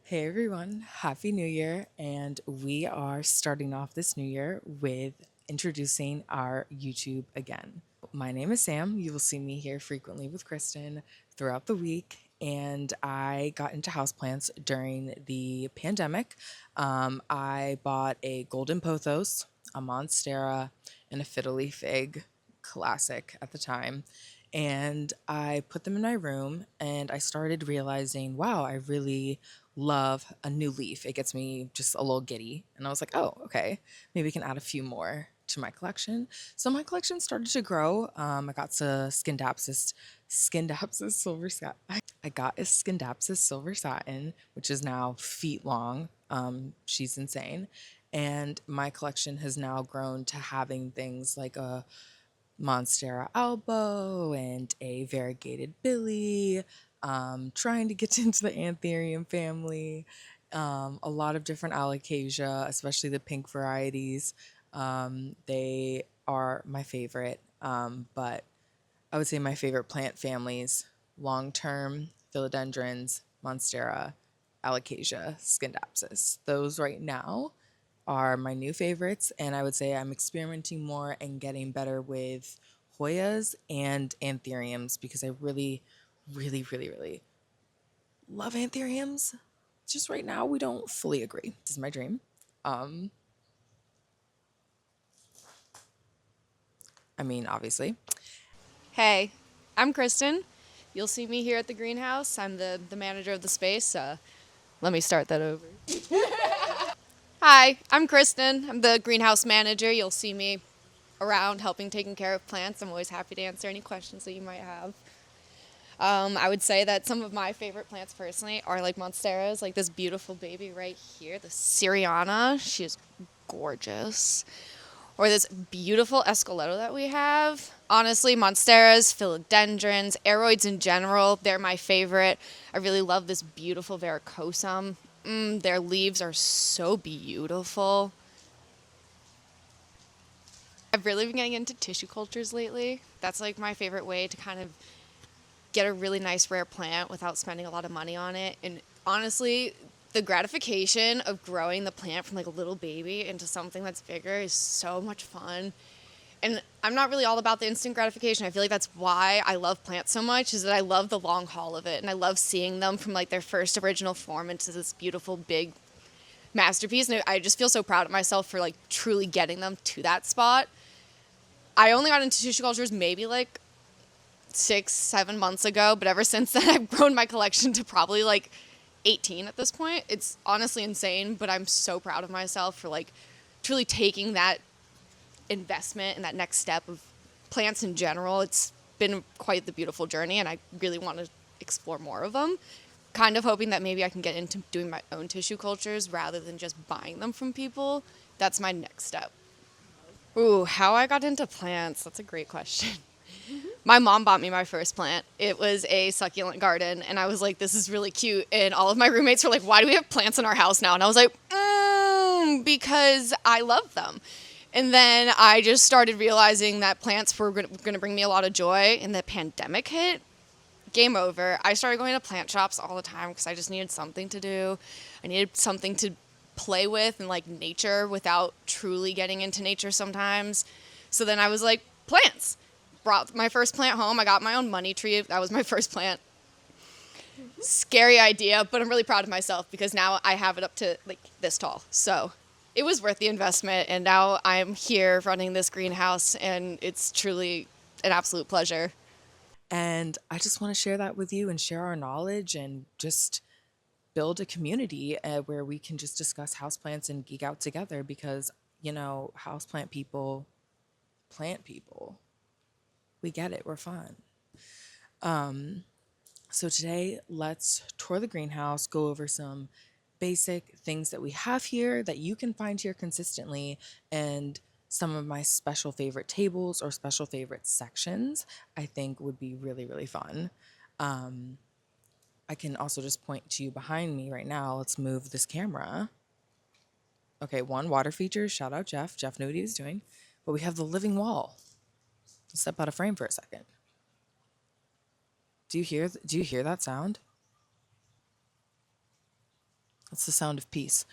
Hey everyone, Happy New Year! And we are starting off this new year with introducing our YouTube again. My name is Sam. You will see me here frequently with Kristen throughout the week. And I got into houseplants during the pandemic. I bought a golden pothos, a monstera, and a fiddly fig, classic at the time. And I put them in my room and I started realizing, wow, I really love a new leaf. It gets me just a little giddy. And I was like, oh, okay, maybe we can add a few more to my collection. So my collection started to grow. I got to Skindapsus silver satin. I got a Skindapsus silver satin, which is now feet long. She's insane. And my collection has now grown to having things like a Monstera Albo and a variegated Billy, trying to get into the Anthurium family, a lot of different Alocasia, especially the pink varieties. They are my favorite, but I would say my favorite plant families long term philodendrons, Monstera, Alocasia, Scindapsus. Those right now are my new favorites, and I would say I'm experimenting more and getting better with Hoyas and Anthuriums because I really, really, really, really love Anthuriums. Just right now, we don't fully agree. This is my dream. Um, I mean, obviously. Hey, I'm Kristen. You'll see me here at the greenhouse. I'm the manager of the space. Let me start that over. Hi, I'm Kristen. I'm the greenhouse manager. You'll see me around helping taking care of plants. I'm always happy to answer any questions that you might have. I would say that some of my favorite plants personally are like monsteras, like this beautiful baby right here, the Syriana. She is gorgeous. Or this beautiful escaloto that we have. Honestly, monsteras, philodendrons, aroids in general, they're my favorite. I really love this beautiful varicosum. Their leaves are so beautiful. I've really been getting into tissue cultures lately. That's like my favorite way to kind of get a really nice rare plant without spending a lot of money on it. And honestly, the gratification of growing the plant from like a little baby into something that's bigger is so much fun. And I'm not really all about the instant gratification. I feel like that's why I love plants so much, is that I love the long haul of it. And I love seeing them from like their first original form into this beautiful big masterpiece. And I just feel so proud of myself for like truly getting them to that spot. I only got into tissue cultures maybe like 6, 7 months ago, but ever since then I've grown my collection to probably like 18 at this point. It's honestly insane, but I'm so proud of myself for like truly taking that investment and that next step of plants in general. It's been quite the beautiful journey, and I really want to explore more of them. Kind of hoping that maybe I can get into doing my own tissue cultures rather than just buying them from people. That's my next step. Ooh, how I got into plants. That's a great question. My mom bought me my first plant. It was a succulent garden, and I was like, this is really cute. And all of my roommates were like, why do we have plants in our house now? And I was like, because I love them. And then I just started realizing that plants were going to bring me a lot of joy, and the pandemic hit. Game over. I started going to plant shops all the time because I just needed something to do. I needed something to play with and like nature without truly getting into nature sometimes. So then I was like, plants. Brought my first plant home. I got my own money tree. That was my first plant. Scary idea, but I'm really proud of myself because now I have it up to like this tall. So it was worth the investment, and now I'm here running this greenhouse, and it's truly an absolute pleasure. And I just want to share that with you and share our knowledge and just build a community where we can just discuss houseplants and geek out together because, houseplant people, plant people, we get it. We're fun. So today, let's tour the greenhouse, go over some basic things that we have here that you can find here consistently, and some of my special favorite tables or special favorite sections I think would be really, really fun. I can also just point to you behind me right now. Let's move this camera. Okay, one, water features. Shout out Jeff. Jeff knew what he was doing. But we have the living wall. Step out of frame for a second. Do you hear that sound? That's the sound of peace.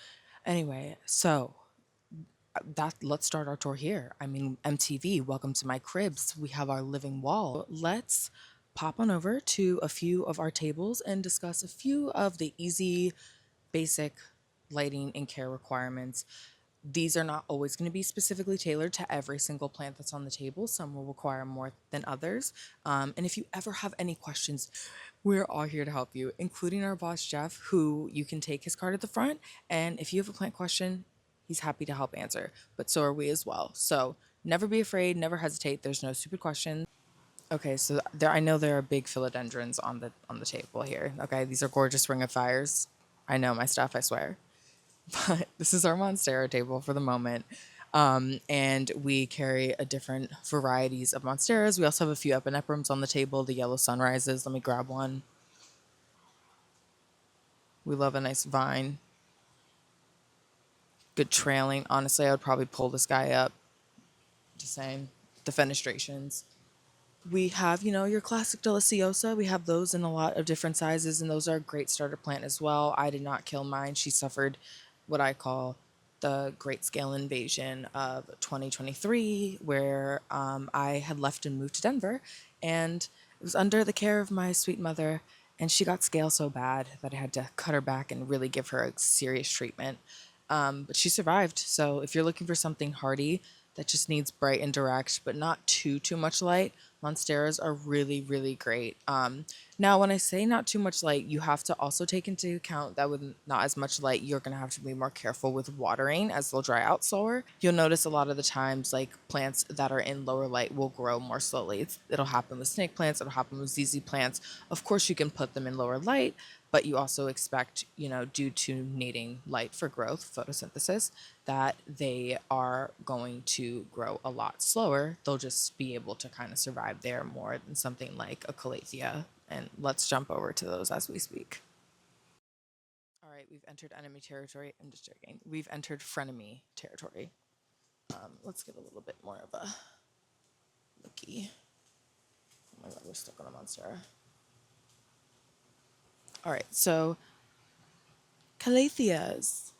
Anyway, so that let's start our tour here. I mean, MTV, welcome to my cribs. We have our living wall. Let's pop on over to a few of our tables and discuss a few of the easy, basic lighting and care requirements. These are not always going to be specifically tailored to every single plant that's on the table. Some will require more than others. And if you ever have any questions, we're all here to help you, including our boss, Jeff, who you can take his card at the front. And if you have a plant question, he's happy to help answer. But so are we as well. So never be afraid, never hesitate. There's no stupid questions. Okay, so there I know there are big philodendrons on the table here. Okay, these are gorgeous ring of fires. I know my stuff, I swear. But this is our Monstera table for the moment. And we carry a different varieties of Monsteras. We also have a few Epinephrums on the table, the yellow sunrises. Let me grab one. We love a nice vine. Good trailing. Honestly, I would probably pull this guy up. Just saying. The fenestrations. We have, your classic Deliciosa. We have those in a lot of different sizes, and those are a great starter plant as well. I did not kill mine. She suffered what I call the great scale invasion of 2023, where I had left and moved to Denver, and it was under the care of my sweet mother, and she got scale so bad that I had to cut her back and really give her a serious treatment. But she survived. So if you're looking for something hardy that just needs bright and direct, but not too much light, Monsteras are really, really great. Now, when I say not too much light, you have to also take into account that with not as much light, you're going to have to be more careful with watering as they'll dry out slower. You'll notice a lot of the times, like plants that are in lower light will grow more slowly. It'll happen with snake plants, it'll happen with ZZ plants. Of course, you can put them in lower light, but you also expect, due to needing light for growth, photosynthesis, that they are going to grow a lot slower. They'll just be able to kind of survive there more than something like a Calathea. And let's jump over to those as we speak. All right, we've entered enemy territory. I'm just joking. We've entered frenemy territory. Let's get a little bit more of a looky. Oh my god, we're stuck on a monster. All right, so Calatheas.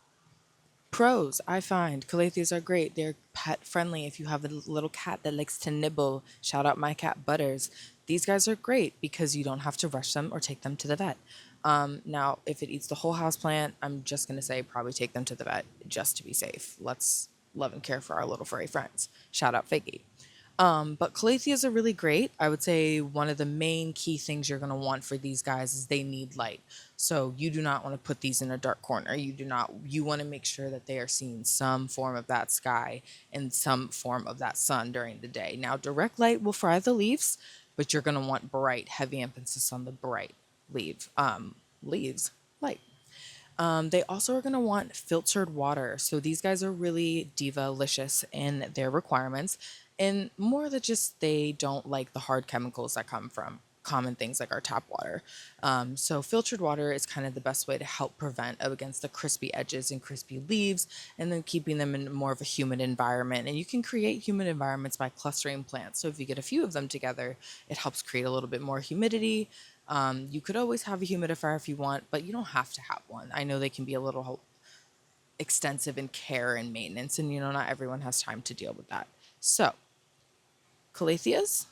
Pros, I find Calatheas are great. They're pet friendly. If you have a little cat that likes to nibble, shout out my cat Butters. These guys are great because you don't have to rush them or take them to the vet. Now, if it eats the whole house plant, I'm just gonna say probably take them to the vet just to be safe. Let's love and care for our little furry friends. Shout out Figgy. But Calatheas are really great. I would say one of the main key things you're going to want for these guys is they need light. So you do not want to put these in a dark corner. You want to make sure that they are seeing some form of that sky and some form of that sun during the day. Now, direct light will fry the leaves, but you're going to want bright, heavy emphasis on the bright leaves, light. They also are going to want filtered water. So these guys are really diva-licious in their requirements. And more than just they don't like the hard chemicals that come from common things like our tap water. So filtered water is kind of the best way to help prevent against the crispy edges and crispy leaves, and then keeping them in more of a humid environment. And you can create humid environments by clustering plants. So if you get a few of them together, it helps create a little bit more humidity. You could always have a humidifier if you want, but you don't have to have one. I know they can be a little extensive in care and maintenance, and not everyone has time to deal with that. So, Calatheas,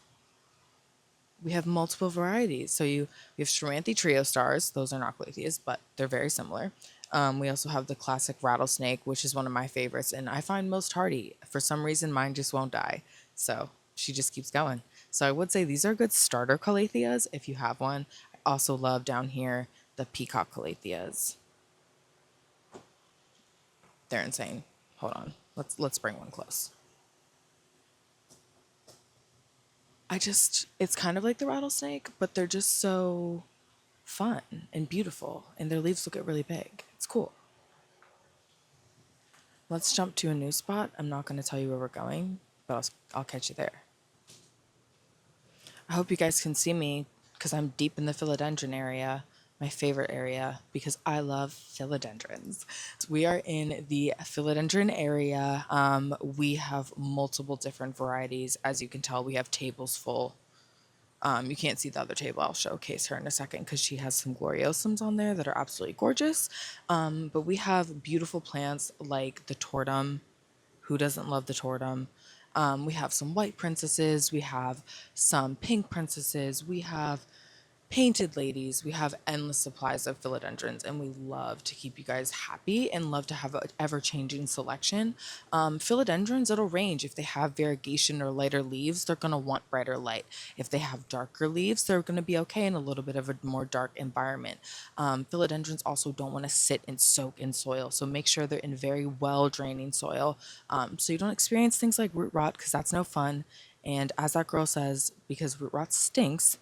we have multiple varieties. So we have Stramanthe Trio Stars. Those are not Calatheas, but they're very similar. We also have the classic rattlesnake, which is one of my favorites, and I find most hardy. For some reason, mine just won't die. So she just keeps going. So I would say these are good starter Calatheas if you have one. I also love down here the peacock Calatheas. They're insane. Hold on. Let's bring one close. It's kind of like the rattlesnake, but they're just so fun and beautiful, and their leaves look really big. It's cool. Let's jump to a new spot. I'm not going to tell you where we're going, but I'll catch you there. I hope you guys can see me because I'm deep in the philodendron area, my favorite area, because I love philodendrons. We are in the philodendron area. We have multiple different varieties. As you can tell, we have tables full. You can't see the other table. I'll showcase her in a second because she has some gloriosums on there that are absolutely gorgeous. But we have beautiful plants like the tortum. Who doesn't love the tortum? We have some white princesses. We have some pink princesses. We have painted ladies. We have endless supplies of philodendrons, and we love to keep you guys happy and love to have an ever-changing selection. Philodendrons, it'll range. If they have variegation or lighter leaves, they're going to want brighter light. If they have darker leaves, they're going to be okay in a little bit of a more dark environment. Philodendrons also don't want to sit and soak in soil, so make sure they're in very well draining soil, so you don't experience things like root rot, because that's no fun. And as that girl says, because root rot stinks,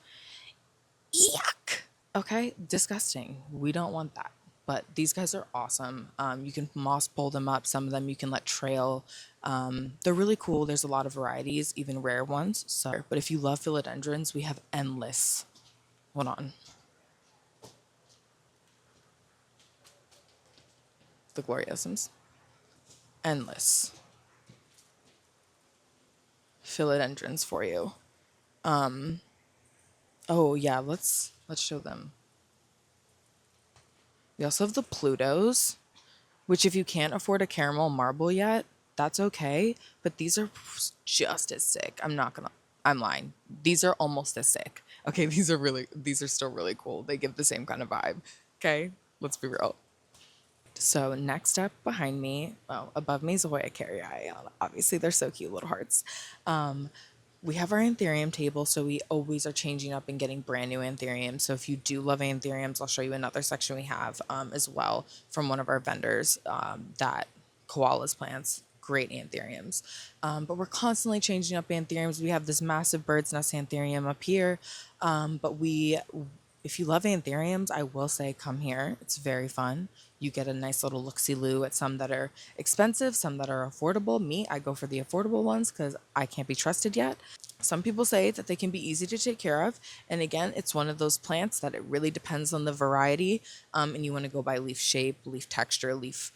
yuck. Okay, disgusting. We don't want that. But these guys are awesome. You can moss pull them up. Some of them you can let trail. They're really cool. There's a lot of varieties, even rare ones. So, but if you love philodendrons, we have endless. Hold on. The gloriosums. Endless philodendrons for you. Oh yeah, let's show them. We also have the Plutos, which if you can't afford a caramel marble yet, that's okay. But these are just as sick. I'm lying. These are almost as sick. Okay, these are still really cool. They give the same kind of vibe. Okay, let's be real. So next up behind me, well, above me is Hoya carrii. Obviously, they're so cute, little hearts. We have our anthurium table, so we always are changing up and getting brand new anthuriums. So if you do love anthuriums, I'll show you another section we have as well from one of our vendors, that koalas plants. Great anthuriums. But we're constantly changing up anthuriums. We have this massive bird's nest anthurium up here. If you love anthuriums, I will say come here. It's very fun. You get a nice little look-see-loo at some that are expensive, some that are affordable. Me, I go for the affordable ones because I can't be trusted yet. Some people say that they can be easy to take care of. And again, it's one of those plants that it really depends on the variety. And you want to go by leaf shape, leaf texture, leaf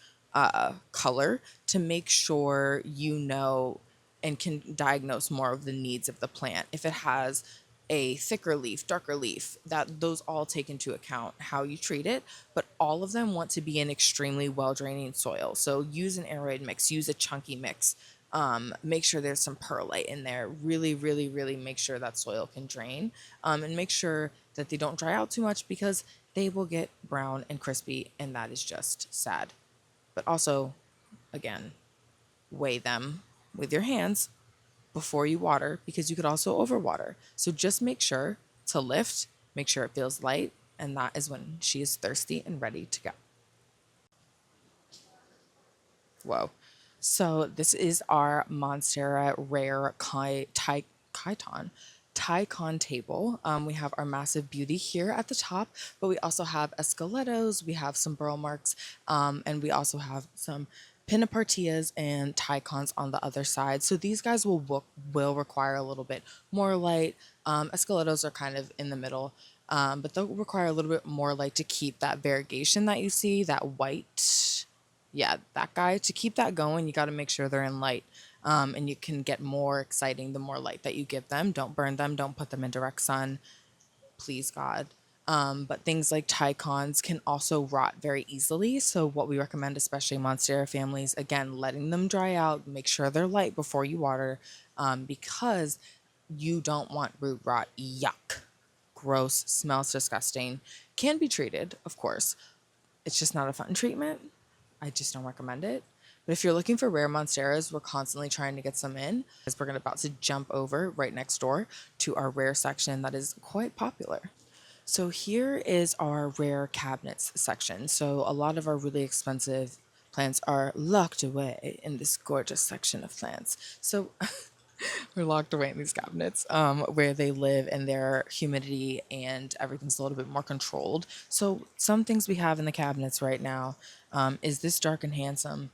color to make sure you know and can diagnose more of the needs of the plant. If it has a thicker leaf, darker leaf, that those all take into account how you treat it, but all of them want to be in extremely well draining soil. So use an aerated mix, use a chunky mix. Make sure there's some perlite in there. Really, really, really make sure that soil can drain, and make sure that they don't dry out too much because they will get brown and crispy, and that is just sad. But also, again, weigh them with your hands before you water because you could also overwater. So just make sure to lift, make sure it feels light, and that is when she is thirsty and ready to go. Whoa. So this is our Monstera Rare Tycon table. We have our massive beauty here at the top, but we also have esqueletos, we have some burl marks, and we also have some pinapartias and tycons on the other side. So these guys will require a little bit more light. Esqueletos are kind of in the middle, but they'll require a little bit more light to keep that variegation that you see, that white, yeah, that guy. To keep that going, you got to make sure they're in light. And you can get more exciting the more light that you give them. Don't burn them. Don't put them in direct sun. Please, God. But things like tycons can also rot very easily. So what we recommend, especially Monstera families, again, letting them dry out, make sure they're light before you water, because you don't want root rot. Yuck. Gross. Smells disgusting. Can be treated, of course. It's just not a fun treatment. I just don't recommend it. But if you're looking for rare monsteras, we're constantly trying to get some in, as we're about to jump over right next door to our rare section that is quite popular. So here is our rare cabinets section. So a lot of our really expensive plants are locked away in this gorgeous section of plants. So we're locked away in these cabinets, where they live and their humidity and everything's a little bit more controlled. So some things we have in the cabinets right now is this Dark and Handsome.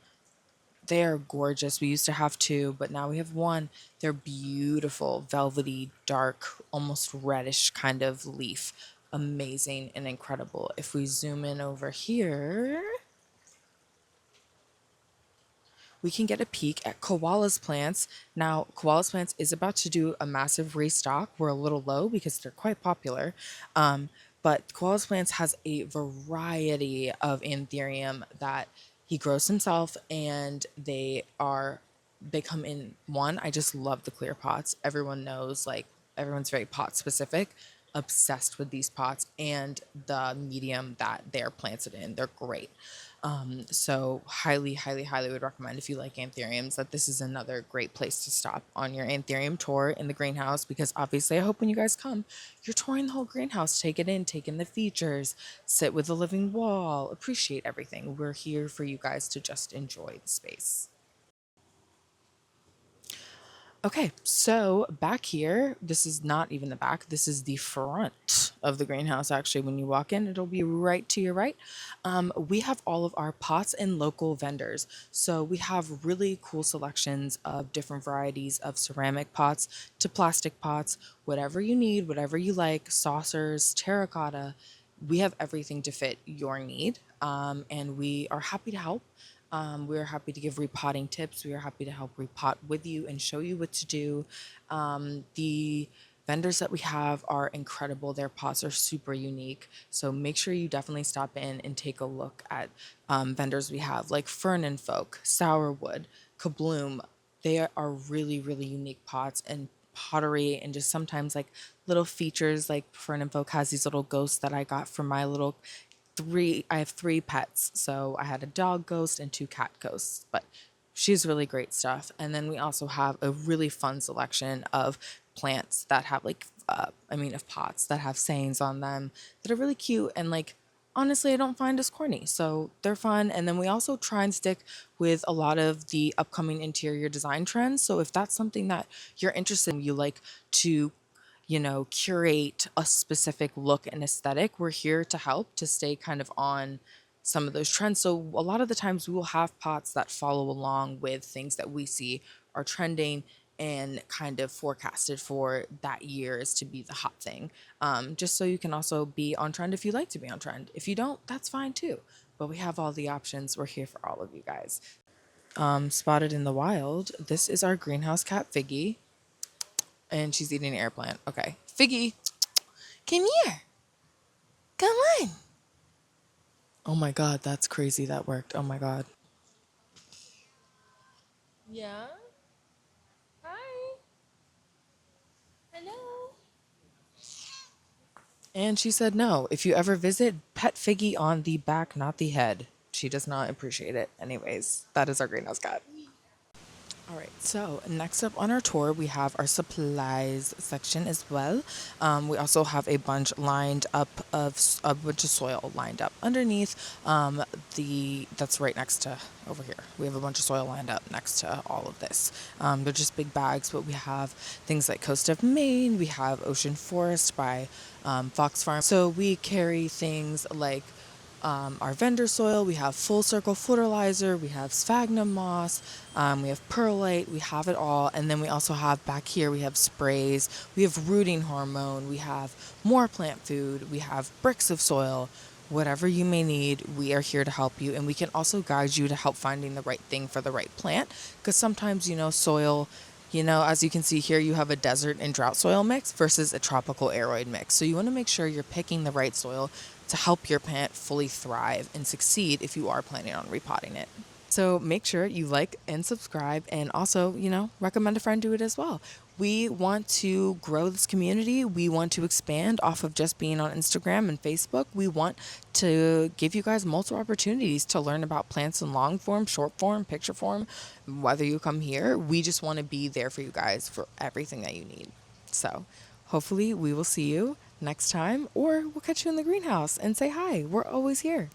They are gorgeous. We used to have two, but now we have one. They're beautiful, velvety, dark, almost reddish kind of leaf. Amazing and incredible. If we zoom in over here, we can get a peek at Koala's plants. Now, Koala's plants is about to do a massive restock. We're a little low because they're quite popular. But Koala's plants has a variety of anthurium that he grows himself, and they come in one. I just love the clear pots. Everyone knows, like, everyone's very pot specific, obsessed with these pots and the medium that they're planted in. They're great. So highly, highly, highly would recommend, if you like anthuriums, that this is another great place to stop on your anthurium tour in the greenhouse, because obviously I hope when you guys come, you're touring the whole greenhouse, take it in, take in the features, sit with the living wall, appreciate everything. We're here for you guys to just enjoy the space. Okay, so back here, this is not even the back, this is the front of the greenhouse. Actually, when you walk in, it'll be right to your right. We have all of our pots and local vendors. So we have really cool selections of different varieties of ceramic pots to plastic pots, whatever you need, whatever you like, saucers, terracotta. We have everything to fit your need, and we are happy to help. We are happy to give repotting tips. We are happy to help repot with you and show you what to do. The vendors that we have are incredible. Their pots are super unique. So make sure you definitely stop in and take a look at vendors we have, like Fern and Folk, Sourwood, Kabloom. They are really, really unique pots and pottery, and just sometimes like little features. Like Fern and Folk has these little ghosts that I got from my little I have three pets. So I had a dog ghost and two cat ghosts, but she's really great stuff. And then we also have a really fun selection of plants that have like, of pots that have sayings on them that are really cute. And like, honestly, I don't find as corny. So they're fun. And then we also try and stick with a lot of the upcoming interior design trends. So if that's something that you're interested in, you like to curate a specific look and aesthetic, we're here to help to stay kind of on some of those trends. So a lot of the times we will have pots that follow along with things that we see are trending and kind of forecasted for that year is to be the hot thing. Just so you can also be on trend if you like to be on trend. If you don't, that's fine too. But we have all the options. We're here for all of you guys. Spotted in the wild, this is our greenhouse cat Figgy. And she's eating an air plant. Okay. Figgy, come here. Come on. Oh my God, that's crazy. That worked. Oh my God. Yeah? Hi. Hello. And she said no. If you ever visit, pet Figgy on the back, not the head. She does not appreciate it. Anyways, that is our greenhouse cat. All right, so next up on our tour, we have our supplies section as well. We also have a bunch lined up of a bunch of soil lined up underneath that's right next to over here. We have a bunch of soil lined up next to all of this. They're just big bags, but we have things like Coast of Maine. We have Ocean Forest by Fox Farm. So we carry things like our vendor soil. We have Full Circle fertilizer, we have sphagnum moss, we have perlite, we have it all. And then we also have back here, we have sprays, we have rooting hormone, we have more plant food, we have bricks of soil. Whatever you may need, we are here to help you. And we can also guide you to help finding the right thing for the right plant. Because sometimes, soil, as you can see here, you have a desert and drought soil mix versus a tropical aroid mix. So you want to make sure you're picking the right soil to help your plant fully thrive and succeed if you are planning on repotting it. So make sure you like and subscribe, and also, recommend a friend do it as well. We want to grow this community. We want to expand off of just being on Instagram and Facebook. We want to give you guys multiple opportunities to learn about plants in long form, short form, picture form. Whether you come here, we just want to be there for you guys for everything that you need. So hopefully we will see you next time, or we'll catch you in the greenhouse and say hi. We're always here.